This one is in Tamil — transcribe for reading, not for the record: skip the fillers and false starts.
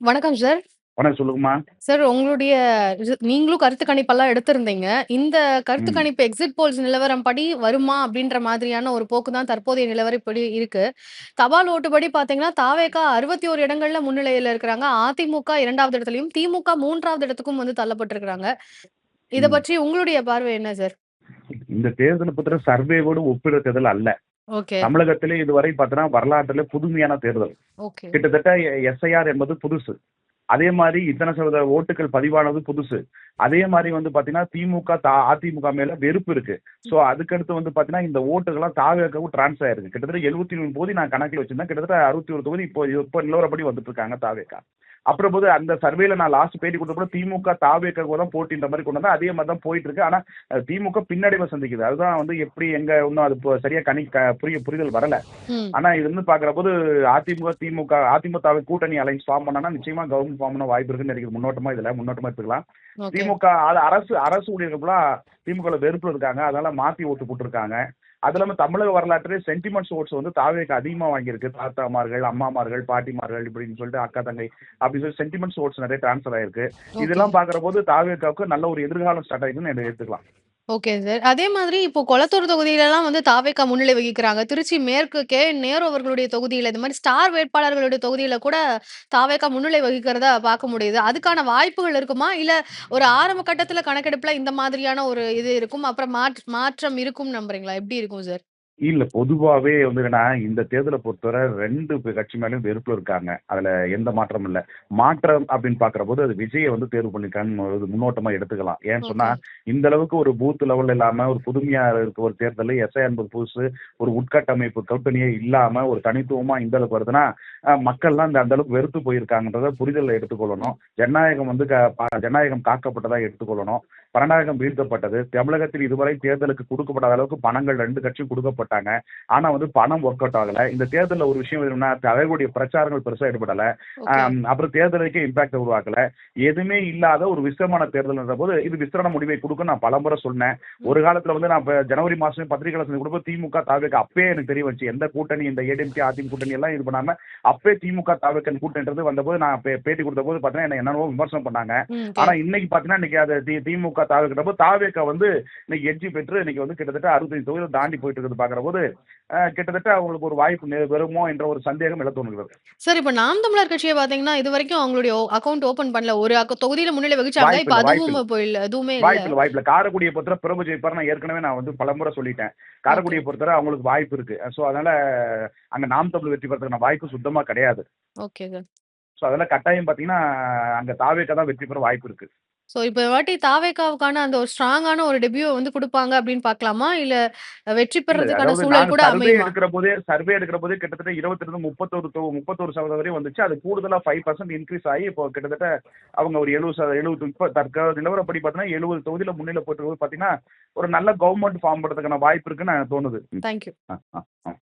வணக்கம் சார். வணக்கம் சொல்லுங்கம்மா. சார் உங்களுடைய நீங்களும் கருத்து கணிப்பெல்லாம் எடுத்திருந்தீங்க. இந்த கருத்து ம். கணிப்பு எக்ஸிட் போல்ஸ் நிலவரம் படி வருமா? அப்படின்ற மாதிரியான ஒரு போக்கு தான் தற்போதைய நிலவரப்படி இருக்கு. தபால் ஓட்டுப்படி பார்த்தீங்கன்னா, தாவேகா 61 இடங்கள்ல முன்னிலையில இருக்கிறாங்க. அதிமுக 2வது இடத்துலயும், திமுக 3வது இடத்துக்கும் வந்து தள்ளப்பட்டிருக்கிறாங்க. இத ம். பற்றி உங்களுடைய பார்வை என்ன சார்? இந்த தேர்தல பத்தின சர்வேவோடு ஒப்பிடுற தேர்தல் அல்ல. ஓகே, தமிழகத்திலே இதுவரை பார்த்தீங்கன்னா, வரலாற்றிலே புதுமையான தேர்தல். ஓகே. கிட்டத்தட்ட எஸ்ஐஆர் என்பது புதுசு. அதே மாரி இத்தனை சதவீத ஓட்டுகள் பதிவானது புதுசு. அதே மாரி வந்து பார்த்தீங்கன்னா, திமுக, அதிமுக மேல வெறுப்பு இருக்கு. ஸோ அதுக்கடுத்து வந்து பார்த்தீங்கன்னா, இந்த ஓட்டுகள்லாம் தாவேகாவுக்கு ட்ரான்ஸ்ஃபர் ஆயிருக்கு. கிட்டத்தட்ட 73 தொகுதி நான் கணக்குல வச்சிருந்தேன். கிட்டத்தட்ட 61 தொகுதி இப்போ நிலவரப்படி வந்துட்டு இருக்காங்க தாவேகா. அப்புறம் போது அந்த சர்வேல நான் லாஸ்ட் பேட்டி குடுத்தப்போ திமுக, தாவேகாவுக்கு தான் போட்டின்ற மாரி கொண்டு வந்தேன். அதே மாரி தான் போயிட்டு இருக்கு. ஆனா திமுக பின்னடைவை சந்திக்குது. அதுதான் வந்து எப்படி எங்க இன்னும் அது சரியா புரிதல் வரல. ம். ஆனா இது வந்து பாக்குறபோது அதிமுக, திமுக, அதிமுகவை கூட்டணி அலைன்ஸ் ஃபார்ம் பண்ணாங்கன்னா நிச்சயமா கவர்மெண்ட் ஃபார்ம் பண்ண வாய்ப்பு இருக்குன்னு நினைக்கிறேன். முன்னோட்டமா எடுத்துக்கலாம். ஓகே. திமுக அரசு ஊழியர்கள்லாம் திமுகல வெறுப்புல இருக்காங்க. அதனால மாத்தி ஓட்டு போட்டுருக்காங்க. அது இல்லாம தமிழக வரலாற்றிலே சென்டிமெண்ட்ஸ் ஓட்ஸ் வந்து தாவேக்கு அதிகமா வாங்கியிருக்கு. தாத்தாமார்கள், அம்மாமார்கள், பாட்டிமார்கள் இப்படின்னு சொல்லிட்டு அக்கா, தங்கை அப்படின்னு சொல்லி சென்டிமெண்ட்ஸ் ஓட்ஸ் நிறைய ட்ரான்ஸ்ஃபர் ஆயிருக்கு. ஓகே. இதெல்லாம் பாக்குறபோது தாவேக்காவுக்கு நல்ல ஒரு எதிர்காலம் ஸ்டார்ட் ஆயிருக்குன்னு எடுத்துக்கலாம். Okay sir. அதே மாதிரி இப்போ கொளத்தூர் தொகுதியிலலாம் வந்து தாவேகா முன்னிலை வகிக்கிறாங்க. திருச்சி மேற்கு நேரு அவர்களுடைய தொகுதியில, இந்த மாரி ஸ்டார் வேட்பாளர்களுடைய தொகுதியில கூட தாவேகா முன்னிலை வகிக்கிறத பார்க்க முடியுது. அதுக்கான வாய்ப்புகள் இருக்குமா? இல்ல ஒரு ஆரம்ப கட்டத்தில கணக்கெடுப்புல இந்த மாதிரியான ஒரு இது இருக்கும். அப்புறம் மாற்றம் இருக்கும்னு நம்புறீங்களா? எப்படி இருக்கும் சார்? இல்ல. பொதுவாவே வந்து என்னன்னா, இந்த தேர்தல பொறுத்தவரை 2 கட்சி மேலயும் வெறுப்புல இருக்காங்க. அதுல எந்த மாற்றமும் இல்ல. மாற்றம் அப்படின்னு பார்க்கிறபோது, அது விஜய வந்து தேர்வு பண்ணியிருக்காங்கன்னு ஒரு முன்னோட்டமா எடுத்துக்கலாம். ஏன்னு சொன்னா, ஓகே. இந்த அளவுக்கு ஒரு பூத் லெவல்ல இல்லாம, ஒரு புதுமையா இருக்க ஒரு தேர்தல்ல எஸ்ஐ என்பது புதுசு. ஒரு உட்கட்டமைப்பு கூட்டணியே இல்லாம, ஒரு தனித்துவமா இந்த அளவுக்கு வருதுன்னா, மக்கள்லாம் அந்த அளவுக்கு வெறுத்து போயிருக்காங்கன்றத புரிதல்ல எடுத்துக்கொள்ளணும். ஜனநாயகம் வந்து ஜனநாயகம் காக்கப்பட்டதா எடுத்துக்கொள்ளணும். ஜனநாயகம் வீழ்த்தப்பட்டது. தமிழகத்தில் இதுவரை தேர்தலுக்கு குடுக்கப்படாத அளவுக்கு பணங்கள் 2 கட்சியும் குடுக்கப்பட்டாங்க. ஆனா வந்து பணம் ஒர்க் அவுட் ஆகல. இந்த தேர்தல்ல ஒரு விஷயம் என்னன்னா, தலைவருடைய பிரச்சாரங்கள் பெருசா ஈடுபடல. ஓகே. அப்புறம் தேர்தலுக்கே இம்பாக்ட் உருவாக்கல. எதுவுமே இல்லாத ஒரு விசித்திரமான தேர்தல்ன்ற போது, இது விசித்திரமான முடிவை குடுக்கும்னு நான் பலமுறை சொன்னேன். ம். ஒரு காலத்துல வந்து நான் ஜனவரி மாசமே பத்திரிகையாளர் சந்திப்பு கொடுக்கும்போது திமுக, தாவேகா அப்பயே எனக்கு தெரிய வந்துச்சு. எந்த கூட்டணி இந்த ஏடிஎம்கே, அதிமுக கூட்டணி எல்லாம் இது பண்ணாம, அப்பயே திமுக, தாவேகா கூட்டணின்றது வந்தபோது நான் பேட்டி குடுத்தபோது பார்த்தீங்கன்னா, என்ன என்னென்னவோ விமர்சனம் பண்ணாங்க. ம். ஓகே. ஆனா இன்னைக்கு பார்த்தீங்கன்னா, இன்னைக்கு அது திமுக, தாவேகா தாவேகா வந்து இன்னைக்கு எட்ஜ் பெற்று இன்னைக்கு வந்து கிட்டத்தட்ட 65 தொகுதிகள் தாண்டி போயிட்டு இருக்கிறது பார்க்கிறபோது, கிட்டத்தட்ட அவங்களுக்கு ஒரு வாய்ப்பு வருமோ என்ற ஒரு சந்தேகம் எழ தோணுகிறது. சார் இப்ப நாம் தமிழர் கட்சிய பார்த்தீங்கன்னா, இதுவரைக்கும் அவங்களுடைய அக்கவுண்ட் ஓப்பன் பண்ணல. ஒரு தொகுதியில முன்னிலை வகிச்சாங்க. இப்ப வாய்ப்பில்ல, அதுவும் வாய்ப்பில்ல. இப்ப இல்ல. எதுவுமே இல்ல. வாய்ப்பில்ல. காரைக்குடிய பொறுத்தவரை பிரபு ஜெயிப்பார். நான் ஏற்கனவே வந்து பலமுறை சொல்லிட்டேன். ஓகே. காரைக்குடிய பொறுத்தவரை அவங்களுக்கு வாய்ப்பு இருக்கு. சோ அதனால அங்க நாம் தமிழர் வெற்றி பெறதுக்கான வாய்ப்பு சுத்தமா கிடையாது. Okay sir. சோ அதெல்லாம் கட்டாயம் பார்த்தீங்கன்னா, அங்க தாவேக்கா தான் வெற்றி பெற வாய்ப்பு இருக்கு. சோ இப்ப வாட்டி தாவேகாவுக்கான அந்த ஒரு ஸ்ட்ராங்கான ஒரு டெபியூ வந்து குடுப்பாங்க அப்படின்னு பார்க்கலாமா? இல்ல வெற்றி இல்ல. பெறதுக்கான அதாவது சூழல் நாங்க கூட அமையுமா? சர்வே எடுக்கிறபோதே கிட்டத்தட்ட 20லிருந்து 31% வரையும் வந்துச்சு. அது கூடுதலா 5% இன்கிரீஸ் ஆகி இப்போ கிட்டத்தட்ட அவங்க ஒரு 70 இப்ப நிலவரப்படி பார்த்தீங்கன்னா 70 தொகுதியில முன்னிலை போட்டிருக்கிறது பார்த்தீங்கன்னா, ஒரு நல்ல கவர்ன்மெண்ட் ஃபார்ம் பண்றதுக்கான வாய்ப்பு இருக்குன்னு தோணுது. ம். Thank you. A, a, a.